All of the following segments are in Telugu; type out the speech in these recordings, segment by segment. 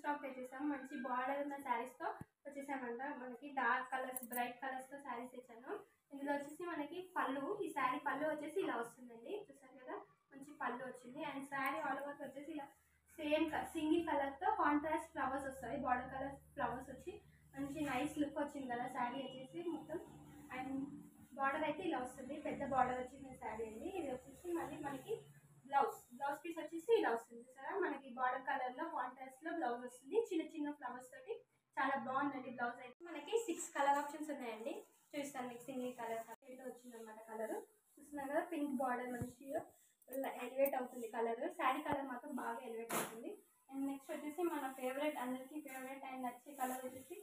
స్టాక్ తెచ్చేసాం. మంచి బార్డర్ ఉన్న శారీస్తో వచ్చేసామంట. మనకి డార్క్ కలర్స్, బ్రైట్ కలర్స్తో శారీస్ తెచ్చాను. ఇందులో వచ్చేసి మనకి పళ్ళు, ఈ శారీ పళ్ళు వచ్చేసి ఇలా వస్తుందండి. చూసారు కదా, మంచి పళ్ళు వచ్చింది. అండ్ శారీ ఆల్ ఓవర్ వచ్చేసి ఇలా సేమ్ సింగిల్ కలర్తో కాంట్రాస్ట్ ఫ్లవర్స్ వస్తాయి. బార్డర్ కలర్ ఫ్లవర్స్ వచ్చి మంచి నైస్ లుక్ వచ్చింది కదా శారీ వచ్చేసి మొత్తం. అండ్ బార్డర్ అయితే ఇలా వస్తుంది, పెద్ద బార్డర్ వచ్చింది శారీ అండి. ఇది వచ్చేసి మళ్ళీ మనకి బ్లౌజ్ పీస్ వచ్చేసి ఇలా వస్తుంది సరే. మనకి బార్డర్ కలర్లో కాంట్రాస్ట్లో బ్లౌజ్ వస్తుంది, చిన్న చిన్న ఫ్లవర్స్ తోటి. చాలా బాగుందండి బ్లౌజ్ అయితే. మనకి 6 కలర్ ఆప్షన్స్ ఉన్నాయండి. చూస్తాను మీకు సింగిల్ కలర్ షేడ్లో వచ్చిందన్నమాట. కలర్ చూస్తున్నారు కదా, పింక్ బార్డర్ మంచిగా ఎలివేట్ అవుతుంది కలర్. శారీ కలర్ మాత్రం బాగా ఎలివేట్ అవుతుంది. అండ్ నెక్స్ట్ వచ్చేసి మన ఫేవరెట్, అందరికీ ఫేవరెట్ అండ్ నచ్చే కలర్ వచ్చేసి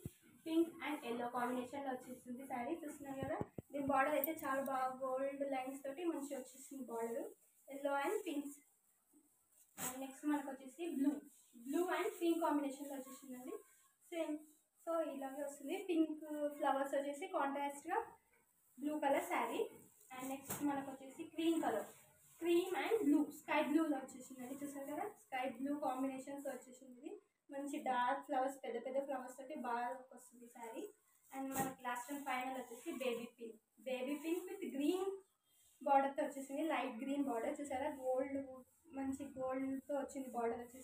పింక్ అండ్ ఎల్లో కాంబినేషన్లో వచ్చేస్తుంది శారీ. చూస్తున్నారు కదా, దీని బార్డర్ అయితే చాలా బాగా గోల్డ్ లైన్స్ తోటి మంచిగా వచ్చేసింది border, yellow and pink. And next మనకు వచ్చేసి బ్లూ అండ్ పింక్ కాంబినేషన్లో వచ్చేసిందండి సేమ్. సో ఇలాగే వస్తుంది, పింక్ ఫ్లవర్స్ వచ్చేసి కాంట్రాస్ట్గా blue colour sari. And next మనకు వచ్చేసి క్రీమ్ అండ్ బ్లూ, స్కై బ్లూలో వచ్చేసిందండి. చూసారు కదా, స్కై బ్లూ కాంబినేషన్తో వచ్చేసింది. మంచి డార్క్ ఫ్లవర్స్, పెద్ద పెద్ద ఫ్లవర్స్ తోటి బాగా వస్తుంది శారీ. అండ్ మనకి లాస్ట్ అండ్ ఫైనల్ వచ్చేసి బేబీ పింక్ విత్ గ్రీన్ బార్డర్తో వచ్చేసింది. లైట్ గ్రీన్ బార్డర్ చూసారా, మంచి గోల్డ్తో వచ్చింది బార్డర్ వచ్చేసి.